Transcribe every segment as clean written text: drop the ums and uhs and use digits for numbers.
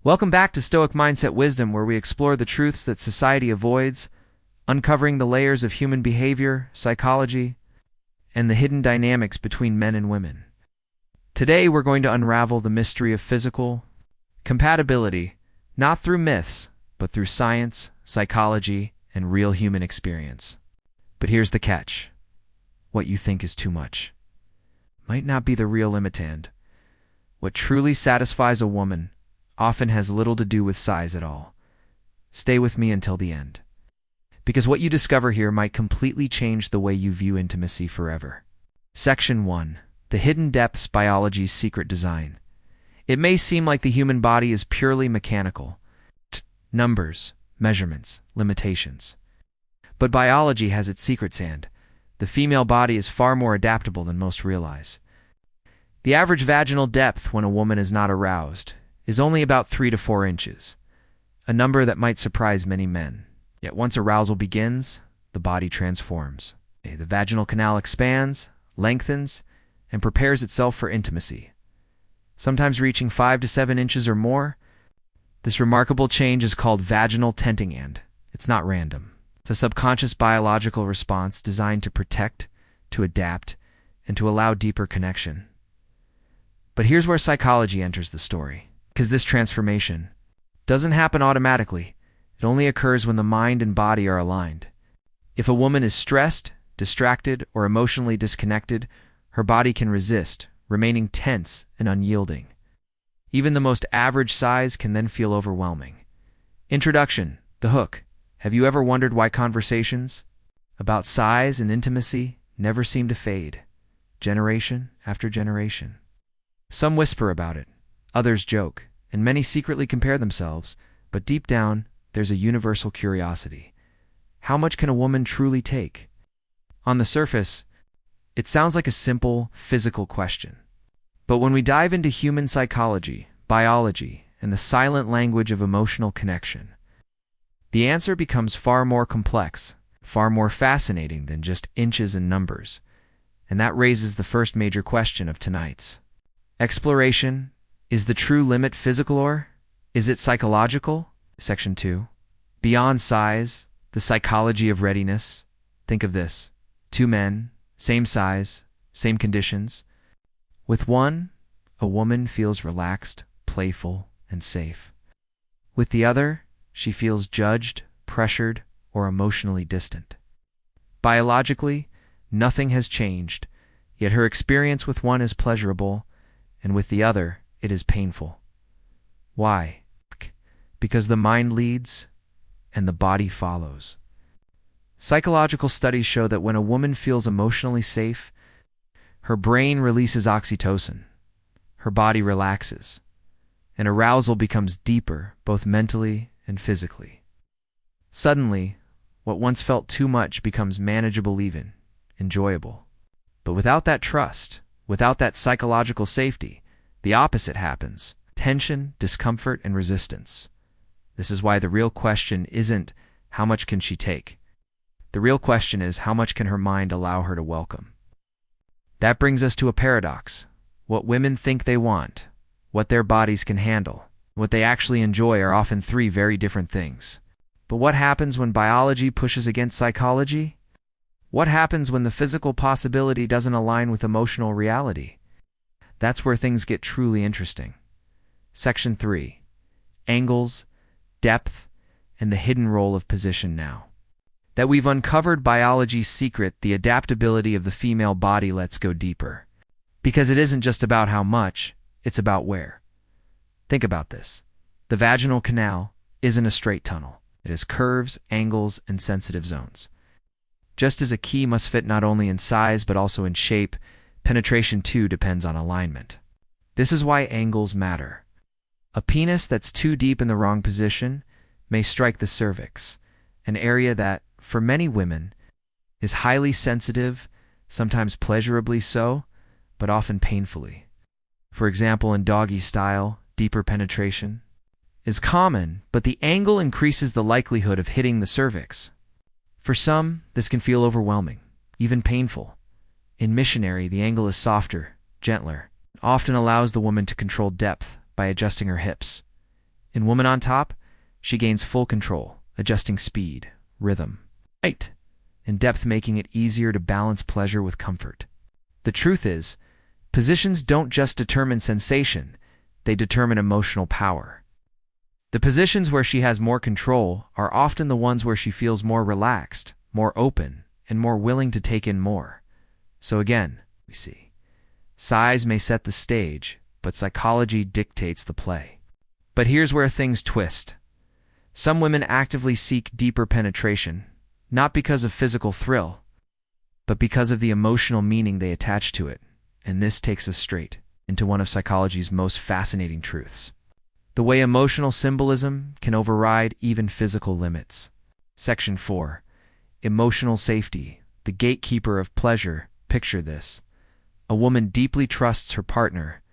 Welcome back to Stoic Mindset Wisdom, where we explore the truths that society avoids, uncovering the layers of human behavior, psychology, and the hidden dynamics between men and women. Today, we're going to unravel the mystery of physical compatibility, not through myths, but through science, psychology, and real human experience. But here's the catch. What you think is too much might not be the real limitant. What truly satisfies a woman often has little to do with size at all. Stay with me until the end, because what you discover here might completely change the way you view intimacy forever. Section 1. The Hidden Depths: Biology's Secret Design. It may seem like the human body is purely mechanical. Numbers, measurements, limitations. But biology has its secrets, and the female body is far more adaptable than most realize. The average vaginal depth when a woman is not aroused is only about 3 to 4 inches, a number that might surprise many men. Yet once arousal begins, the body transforms. The vaginal canal expands, lengthens, and prepares itself for intimacy, sometimes reaching 5 to 7 inches or more. This remarkable change is called vaginal tenting, and it's not random. It's a subconscious biological response designed to protect, to adapt, and to allow deeper connection. But here's where psychology enters the story, because this transformation doesn't happen automatically. It only occurs when the mind and body are aligned. If a woman is stressed, distracted, or emotionally disconnected, her body can resist, remaining tense and unyielding. Even the most average size can then feel overwhelming. Introduction: the hook. Have you ever wondered why conversations about size and intimacy never seem to fade, generation after generation? Some whisper about it, others joke, and many secretly compare themselves, but deep down, there's a universal curiosity. How much can a woman truly take? On the surface, it sounds like a simple, physical question. But when we dive into human psychology, biology, and the silent language of emotional connection, the answer becomes far more complex, far more fascinating than just inches and numbers. And that raises the first major question of tonight's exploration. Is the true limit physical, or is it psychological? Section 2. Beyond size, the psychology of readiness. Think of this. 2 men, same size, same conditions. With one, a woman feels relaxed, playful, and safe. With the other, she feels judged, pressured, or emotionally distant. Biologically, nothing has changed, yet her experience with one is pleasurable, and with the other, it is painful. Why? Because the mind leads, and the body follows. Psychological studies show that when a woman feels emotionally safe, her brain releases oxytocin, her body relaxes, and arousal becomes deeper, both mentally and physically. Suddenly, what once felt too much becomes manageable, even enjoyable. But without that trust, without that psychological safety, the opposite happens: tension, discomfort, and resistance. This is why the real question isn't how much can she take. The real question is how much can her mind allow her to welcome. That brings us to a paradox. What women think they want, what their bodies can handle, what they actually enjoy are often 3 very different things. But what happens when biology pushes against psychology? What happens when the physical possibility doesn't align with emotional reality? That's where things get truly interesting. Section 3. Angles, depth, and the hidden role of position. Now that we've uncovered biology's secret, the adaptability of the female body, let's go deeper. Because it isn't just about how much, it's about where. Think about this. The vaginal canal isn't a straight tunnel. It has curves, angles, and sensitive zones. Just as a key must fit not only in size but also in shape, penetration too depends on alignment. This is why angles matter. A penis that's too deep in the wrong position may strike the cervix, an area that, for many women, is highly sensitive, sometimes pleasurably so, but often painfully. For example, in doggy style, deeper penetration is common, but the angle increases the likelihood of hitting the cervix. For some, this can feel overwhelming, even painful. In missionary, the angle is softer, gentler, often allows the woman to control depth by adjusting her hips. In Woman on Top, she gains full control, adjusting speed, rhythm, height, and depth, making it easier to balance pleasure with comfort. The truth is, positions don't just determine sensation, they determine emotional power. The positions where she has more control are often the ones where she feels more relaxed, more open, and more willing to take in more. So again, we see, size may set the stage, but psychology dictates the play. But here's where things twist. Some women actively seek deeper penetration, not because of physical thrill, but because of the emotional meaning they attach to it. And this takes us straight into one of psychology's most fascinating truths: the way emotional symbolism can override even physical limits. Section 4. Emotional safety, the gatekeeper of pleasure. Picture this. A woman deeply trusts her partner.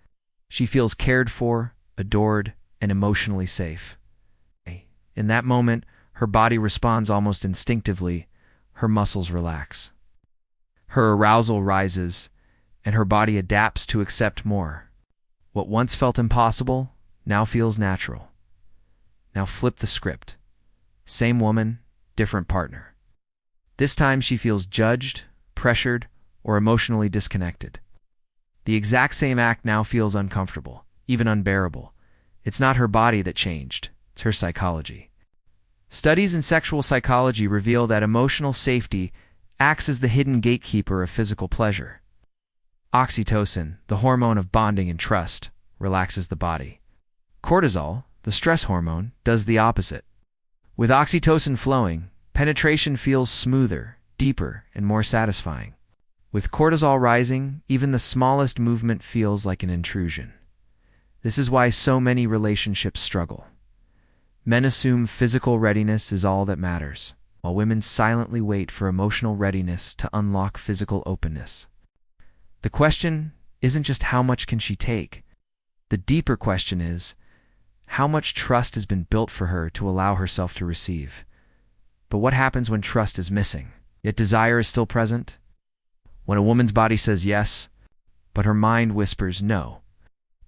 She feels cared for, adored, and emotionally safe. In that moment, her body responds almost instinctively. Her muscles relax. Her arousal rises, and her body adapts to accept more. What once felt impossible now feels natural. Now flip the script. Same woman, different partner. This time she feels judged, pressured, or emotionally disconnected. The exact same act now feels uncomfortable, even unbearable. It's not her body that changed, it's her psychology. Studies in sexual psychology reveal that emotional safety acts as the hidden gatekeeper of physical pleasure. Oxytocin, the hormone of bonding and trust, relaxes the body. Cortisol, the stress hormone, does the opposite. With oxytocin flowing, penetration feels smoother, deeper, and more satisfying. With cortisol rising, even the smallest movement feels like an intrusion. This is why so many relationships struggle. Men assume physical readiness is all that matters, while women silently wait for emotional readiness to unlock physical openness. The question isn't just how much can she take. The deeper question is, how much trust has been built for her to allow herself to receive? But what happens when trust is missing, yet desire is still present? When a woman's body says yes, but her mind whispers no.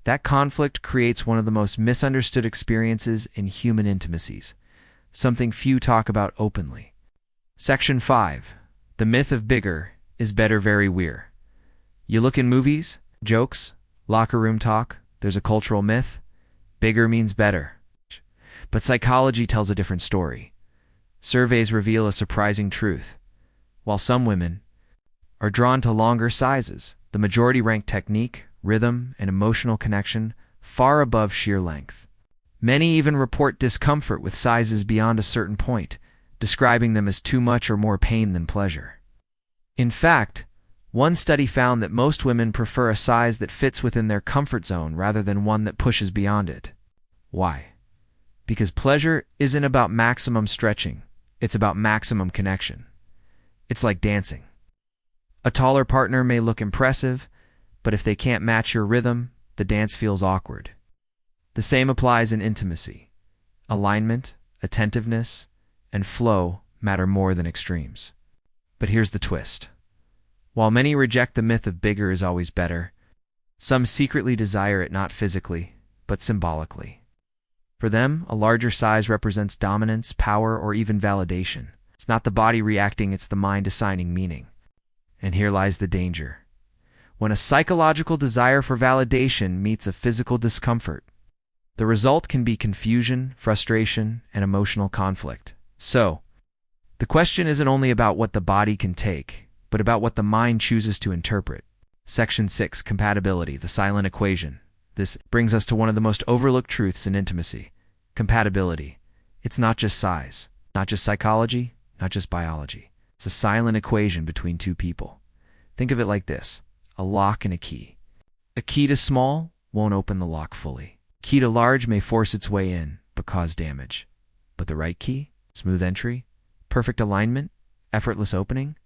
That conflict creates one of the most misunderstood experiences in human intimacies, something few talk about openly. Section 5. The myth of bigger is better. Very weird. You look in movies, jokes, locker room talk, there's a cultural myth. Bigger means better. But psychology tells a different story. Surveys reveal a surprising truth. While some women are drawn to longer sizes, the majority rank technique, rhythm, and emotional connection far above sheer length. Many even report discomfort with sizes beyond a certain point, describing them as too much or more pain than pleasure. In fact, one study found that most women prefer a size that fits within their comfort zone rather than one that pushes beyond it. Why? Because pleasure isn't about maximum stretching, it's about maximum connection. It's like dancing. A taller partner may look impressive, but if they can't match your rhythm, the dance feels awkward. The same applies in intimacy. Alignment, attentiveness, and flow matter more than extremes. But here's the twist. While many reject the myth of bigger is always better, some secretly desire it not physically, but symbolically. For them, a larger size represents dominance, power, or even validation. It's not the body reacting, it's the mind assigning meaning. And here lies the danger. When a psychological desire for validation meets a physical discomfort, the result can be confusion, frustration, and emotional conflict. So, the question isn't only about what the body can take, but about what the mind chooses to interpret. Section 6. Compatibility, the silent equation. This brings us to one of the most overlooked truths in intimacy. Compatibility. It's not just size, not just psychology, not just biology. It's a silent equation between two people. Think of it like this: a lock and a key. A key to small won't open the lock fully. Key to large may force its way in, but cause damage. But the right key, smooth entry, perfect alignment, effortless opening,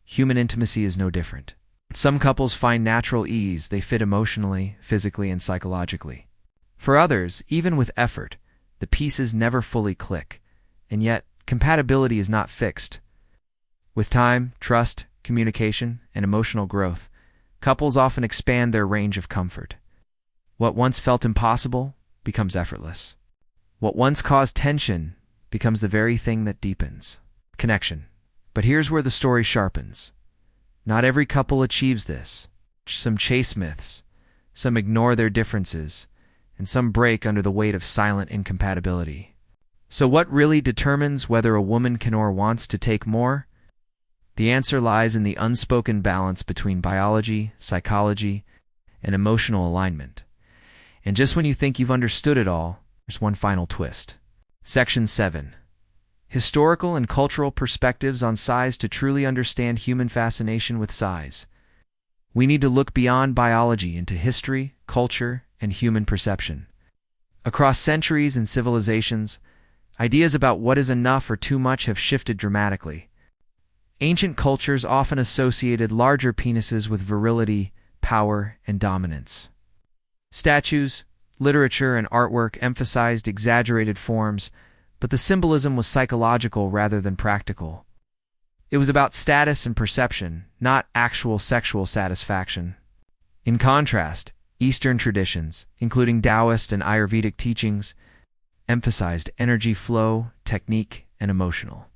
human intimacy is no different. Some couples find natural ease, they fit emotionally, physically, and psychologically. For others, even with effort, the pieces never fully click, and yet compatibility is not fixed. With time, trust, communication, and emotional growth, couples often expand their range of comfort. What once felt impossible becomes effortless. What once caused tension becomes the very thing that deepens connection. But here's where the story sharpens. Not every couple achieves this. Some chase myths, some ignore their differences, and some break under the weight of silent incompatibility. So what really determines whether a woman can or wants to take more? The answer lies in the unspoken balance between biology, psychology, and emotional alignment. And just when you think you've understood it all, there's one final twist. Section 7. Historical and cultural perspectives on size to truly understand human fascination with size. We need to look beyond biology into history, culture, and human perception. Across centuries and civilizations, ideas about what is enough or too much have shifted dramatically. Ancient cultures often associated larger penises with virility, power, and dominance. Statues, literature, and artwork emphasized exaggerated forms, but the symbolism was psychological rather than practical. It was about status and perception, not actual sexual satisfaction. In contrast, Eastern traditions, including Taoist and Ayurvedic teachings, emphasized energy flow, technique, and emotional